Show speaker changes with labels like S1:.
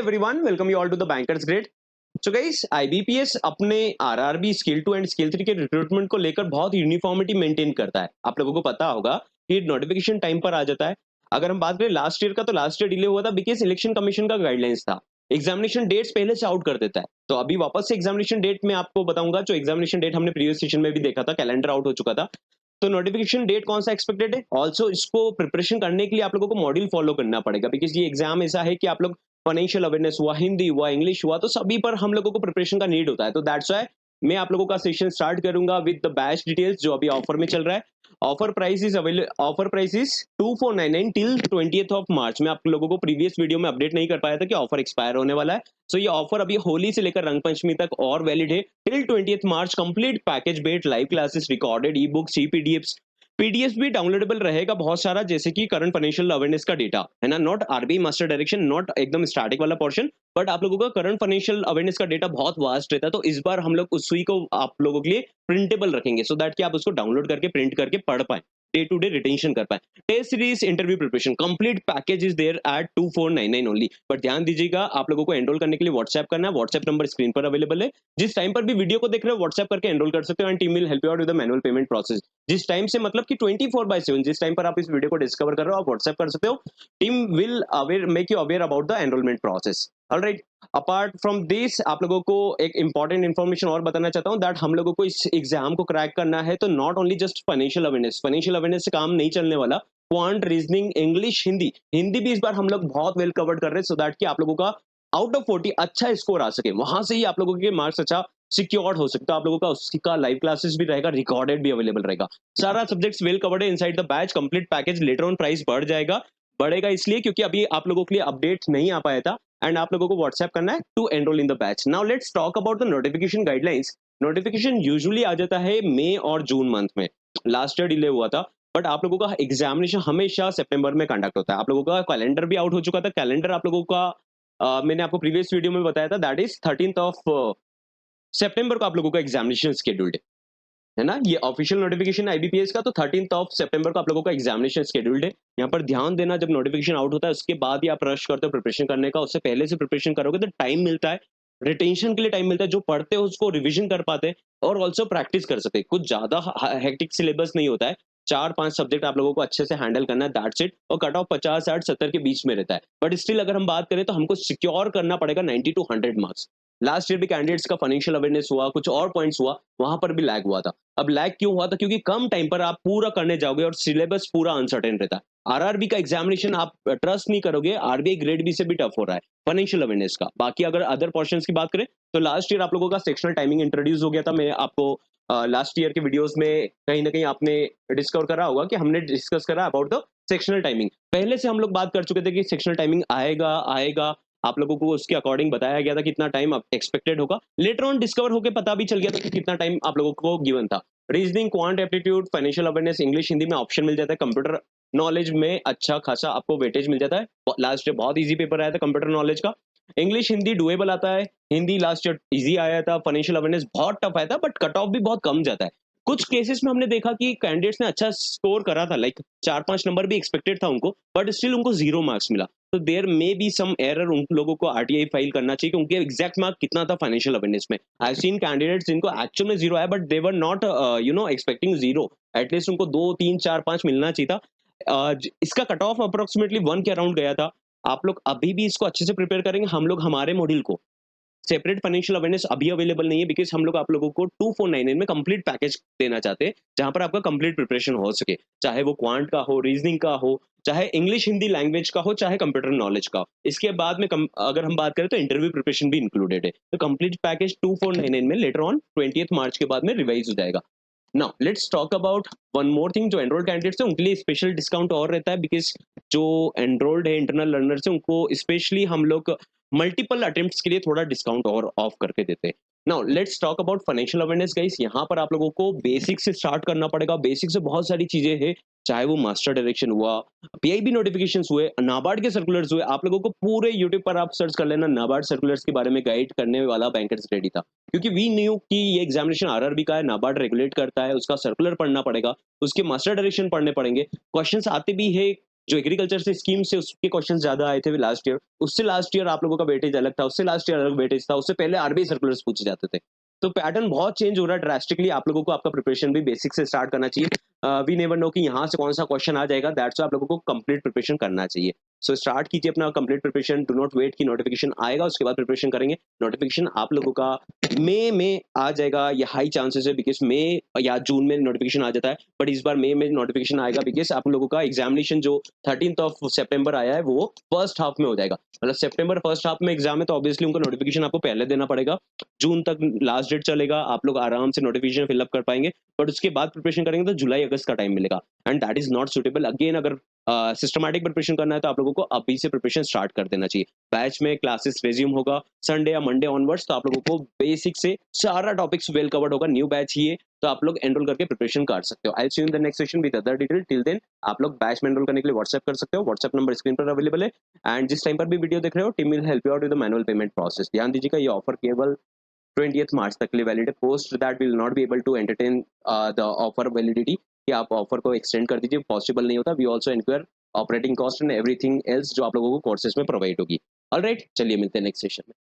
S1: everyone, welcome you all to the Bankers Grid. So guys, IBPS अपने RRB skill 2 and skill 3 के recruitment को लेकर बहुत uniformity maintain करता है। आप लोगों को पता होगा कि नोटिफिकेशन टाइम पर आ जाता है। अगर हम बात करें लास्ट ईयर का, तो लास्ट ईयर डिले हुआ था बिकॉज इलेक्शन कमीशन का गाइडलाइंस था। एग्जामिनेशन डेट्स पहले से आउट कर देता है, तो अभी वापस से एग्जामिनेशन डेट में आपको बताऊंगा। जो एग्जामिनेशन डेट हमने प्रीवियस सेशन में भी देखा था, कैलेंडर आउट हो चुका था। तो नोटिफिकेशन डेट कौन सा एक्सपेक्टेड है, ऑल्सो इसको प्रिपरेशन करने के लिए आप लोगों को मॉड्यूल फॉलो करना पड़ेगा, बिकॉज ये एग्जाम ऐसा है कि आप लोग फाइनेंशियल अवेयरनेस हुआ, हिंदी हुआ, इंग्लिश हुआ, तो सभी पर हम लोगों को प्रिपरेशन का नीड होता है। तो दैट्स व्हाई मैं आप लोगों का सेशन स्टार्ट करूंगा विद द बैच डिटेल्स जो अभी ऑफर में चल रहा है। Offer price is 2499 till 20th of March. मैं आप लोगों को प्रीवियस वीडियो में अपडेट नहीं कर पाया था कि ऑफर एक्सपायर होने वाला है। सो ये ऑफर अभी होली से लेकर रंग पंचमी तक और वैलिड है till 20th March. Complete package batch, live classes, recorded e books, e PDF भी डाउनलोडेबल रहेगा बहुत सारा, जैसे कि करंट फाइनेंशियल अवेयरनेस का डेटा है ना, not RBI master direction, not एकदम स्टैटिक वाला पोर्शन, बट आप लोगों का करंट फाइनेंशियल अवेयरनेस का डेटा बहुत वास्ट रहता है। तो इस बार हम लोग उसी को आप लोगों के लिए प्रिंटेबल रखेंगे, सो दैट कि आप उसको डाउनलोड करके प्रिंट करके पढ़ पाए, डे टू डे रिटेंशन कर पाए। Test series, interview preparation, complete package is there at 2499 only. But ध्यान दीजिएगा, आप लोगों को एनरोल करने के लिए व्हाट्सएप करना है। व्हाट्सएप नंबर स्क्रीन पर अवेलेबल है। जिस टाइम पर भी वीडियो को देख रहे हो, व्हाट्सएप करके एनरोल कर सकते हो and team will help you out with the manual payment process. जिस टाइम से मतलब कि 24/7 जिस टाइम पर आप इस वीडियो को डिस्कवर कर रहे हो, आप व्हाट्सएप कर सकते हो। Team will aware make you aware about the enrolment process. Alright, apart from this आप लोगों को एक इंपॉर्टेंट इन्फॉर्मेशन और बताना चाहता हूँ, दैट हम लोगों को इस एग्जाम को क्रैक करना है तो not only just financial awareness से काम नहीं चलने वाला। Quant, reasoning, English, Hindi, Hindi भी इस बार हम लोग बहुत वेल कवर्ड कर रहे हैं, सो दैट कि आप लोगों का आउट ऑफ 40 अच्छा स्कोर आ सके, वहां से ही आप लोगों के मार्क्स अच्छा सिक्योर्ड हो सकता है। आप लोगों का उसका लाइव क्लासेस भी रहेगा, रिकॉर्डेड भी अवेलेबल रहेगा। सारा सब्जेक्ट्स वेल कवर्ड है inside the batch. Complete package later on price बढ़ेगा इसलिए क्योंकि अभी आप लोगों के लिए अपडेट नहीं आ पाया था एंड आप लोगों को व्हाट्सएप करना है to enrol in the batch. Now let's talk about the notification guidelines. Notification usually आ जाता है मई और जून मंथ में। लास्ट ईयर डिले हुआ था, बट आप लोगों का एग्जामिनेशन हमेशा सितंबर में कंडक्ट होता है। आप लोगों का कैलेंडर भी आउट हो चुका था। कैलेंडर आप लोगों का मैंने आपको प्रीवियस वीडियो में बताया था, दैट इज 13th ऑफ सितंबर को आप लोगों का एग्जामिनेशन शेड्यूल्ड है ना। ये ऑफिशियल नोटिफिकेशन आईबीपीएस का, तो 13th ऑफ सितंबर को आप लोगों का एग्जामिनेशन शेड्यूल्ड है। यहाँ पर ध्यान देना, जब नोटिफिकेशन आउट होता है उसके बाद ही आप रश करते हो प्रिपरेशन करने का। उससे पहले से प्रिपरेशन करोगे तो टाइम मिलता है, रिटेंशन के लिए टाइम मिलता है। जो पढ़ते हो उसको रिवीजन कर पाते हैं और ऑल्सो प्रैक्टिस कर सकते हैं। कुछ ज्यादा हेक्टिक सिलेबस नहीं होता है। 4-5 सब्जेक्ट आप लोगों को अच्छे से हैंडल करना है, दैट्स इट। और कट ऑफ 50, 60, 70 के बीच में रहता है। बट स्टिल अगर हम बात करें तो हमको सिक्योर करना पड़ेगा 90 to 100 मार्क्स। लास्ट ईयर भी कैंडिडेट्स का फाइनेंशियल अवेयरनेस हुआ, कुछ और पॉइंट्स हुआ, वहां पर भी लैग हुआ था। अब लैग क्यों हुआ था? क्योंकि कम टाइम पर आप पूरा करने जाओगे और सिलेबस पूरा अनसर्टेन रहता है। आरआरबी का एग्जामिनेशन आप ट्रस्ट नहीं करोगे, आरबीआई ग्रेड बी से भी टफ हो रहा है फाइनेंशियल अवेयरनेस का। बाकी अगर अदर पोर्शंस की बात करें तो लास्ट ईयर आप लोगों का सेक्शनल टाइमिंग इंट्रोड्यूस हो गया था। मैं आपको लास्ट ईयर के वीडियोस में कहीं ना कहीं आपने डिस्कवर करा होगा कि हमने डिस्कस करा अबाउट द सेक्शनल टाइमिंग। पहले से हम लोग बात कर चुके थे कि सेक्शनल टाइमिंग आएगा आएगा। आप लोगों को उसके अकॉर्डिंग बताया गया था कितना टाइम एक्सपेक्टेड होगा। लेटर ऑन डिस्कवर होकर पता भी चल गया था कि कितना टाइम आप लोगों को गिवन था। Reasoning, quant aptitude, financial awareness, English, Hindi में ऑप्शन मिल जाता है। कंप्यूटर नॉलेज में अच्छा खासा आपको वेटेज मिल जाता है। लास्ट ईयर बहुत इजी पेपर आया था कंप्यूटर नॉलेज का। इंग्लिश, हिंदी डुएबल आता है। हिंदी लास्ट ईयर इजी आया था। फाइनेंशियल अवेयरनेस बहुत टफ आया था, बट कट ऑफ भी बहुत कम जाता है। कुछ केसेस में हमने देखा कि कैंडिडेट्स ने अच्छा स्कोर करा था, लाइक 4-5 नंबर भी एक्सपेक्टेड था उनको, बट स्टिल उनको 0 मार्क्स मिला। तो there may be some error. उन लोगों को आरटीआई फाइल करना चाहिए कि उनके एग्जैक्ट मार्क कितना था फाइनेंशियल अवेयरनेस में। आई हैव सीन कैंडिडेट्स जिनको एक्चुअल में 0 आया, but they were not expecting 0। At least उनको 2, 3, 4, 5 मिलना चाहिए था। इसका कट ऑफ अप्रोक्सीमेटली 1 के अराउंड गया था। आप लोग अभी भी इसको अच्छे से प्रिपेयर करेंगे। हम लोग हमारे मॉड्यूल को सेपरेट फाइनेंशियल अवेयरनेस अभी अवेलेबल नहीं है, बिकॉज हम लोग आप लोगों को 2499 में कंप्लीट पैकेज देना चाहते हैं, जहां पर आपका कंप्लीट प्रिपरेशन हो सके, चाहे वो क्वांट का हो, रीजनिंग का हो, चाहे इंग्लिश हिंदी लैंग्वेज का हो, चाहे कंप्यूटर नॉलेज का हो। इसके बाद में अगर हम बात करें तो इंटरव्यू प्रिपरेशन भी इंक्लूडेड है। तो कंप्लीट पैकेज 2499 में लेटर ऑन 20th मार्च के बाद में रिवाइज हो जाएगा। Now let's talk about one more thing. जो एनरोल्ड कैंडिडेट्स है उनके लिए स्पेशल डिस्काउंट और रहता है, बिकॉज जो एनरोल्ड है इंटरनल लर्नर्स है उनको स्पेशली हम लोग मल्टीपल अटेम्प्ट्स के लिए थोड़ा डिस्काउंट और ऑफ करके देते हैं। Now let's talk about financial awareness guys. यहाँ पर आप लोगों को बेसिक से स्टार्ट करना पड़ेगा। बेसिक से बहुत सारी चीजें हैं, चाहे वो मास्टर डायरेक्शन हुआ, पीआईबी नोटिफिकेशंस हुए, नाबार्ड के सर्कुलर्स हुए। आप लोगों को पूरे यूट्यूब पर आप सर्च कर लेना, नाबार्ड सर्कुलर्स के बारे में गाइड करने वाला बैंकर्स रेडी था। क्योंकि वी न्यू कि ये एग्जामिनेशन आरआरबी का है, नाबार्ड रेगुलेट करता है, उसका सर्कुलर पढ़ना पड़ेगा, उसके मास्टर डायरेक्शन पढ़ने पड़ेंगे। क्वेश्चंस आते भी है जो एग्रीकल्चर से स्कीम से उसके क्वेश्चन ज्यादा आए थे लास्ट ईयर, उससे लास्ट ईयर आप लोगों का वेटेज अलग था, उससे लास्ट ईयर अलग वेटेज था, उससे पहले आरबीआई सर्कुलर्स पूछे जाते थे। तो पैटर्न बहुत चेंज हो रहा है ड्रास्टिकली। आप लोगों को आपका प्रिपरेशन भी बेसिक से स्टार्ट करना चाहिए। वी नेवर नो कि यहाँ से कौन सा क्वेश्चन आ जाएगा, दैट्स आप लोगों को कंप्लीट प्रिपरेशन करना चाहिए। सो स्टार्ट कीजिए अपना complete preparation, do not wait कि नोटिफिकेशन आएगा उसके बाद प्रिपरेशन करेंगे। नोटिफिकेशन आप लोगों का मई में आ जाएगा, ये हाई चांसेस है, बिकॉज़ मई या जून में नोटिफिकेशन आ जाता है। बट इस बार मई में नोटिफिकेशन आएगा बिकॉज़ आप लोगों का एग्जामिनेशन जो 13th ऑफ सितंबर आया है वो फर्स्ट हाफ में हो जाएगा। मतलब सितंबर फर्स्ट हाफ में एग्जाम है तो ऑब्वियसली उनका नोटिफिकेशन आपको पहले देना पड़ेगा। जून तक लास्ट डेट चलेगा, आप लोग आराम से नोटिफिकेशन फिल अप कर पाएँगे। बट उसके बाद प्रिपरेशन करेंगे तो जुलाई अगस्त का टाइम मिलेगा and that is not suitable. Again अगर सिस्टमैटिक प्रिपरेशन करना है तो आप लोगों को अभी से प्रिपरेशन स्टार्ट कर देना चाहिए। बैच में क्लासेस रिज्यूम होगा संडे या मंडे ऑनवर्ड्स, तो आप लोगों को बेसिक से सारा टॉपिक्स वेल कवर्ड होगा। न्यू बैच ही है तो आप लोग एनरोल करके प्रिपरेशन कर सकते हो। I see you in the next session with other detail. Till then आप लोग बैच में एनरोल करने के लिए व्हाट्सएप कर सकते हो। व्हाट्सएप नंबर स्क्रीन पर अवेलेबल है एंड जिस टाइम पर भी वीडियो देख रहे हो team will help you out with the manual payment process. ध्यान दीजिएगा ये ऑफर केवल 20th मार्च तक के लिए वैलिड है। Post that will not be able to entertain the offer validity, कि आप ऑफर को एक्सटेंड कर दीजिए, पॉसिबल नहीं होता। We also inquire operating cost and everything else जो आप लोगों को कोर्सेज में प्रोवाइड होगी। ऑलराइट, चलिए मिलते हैं नेक्स्ट सेशन में।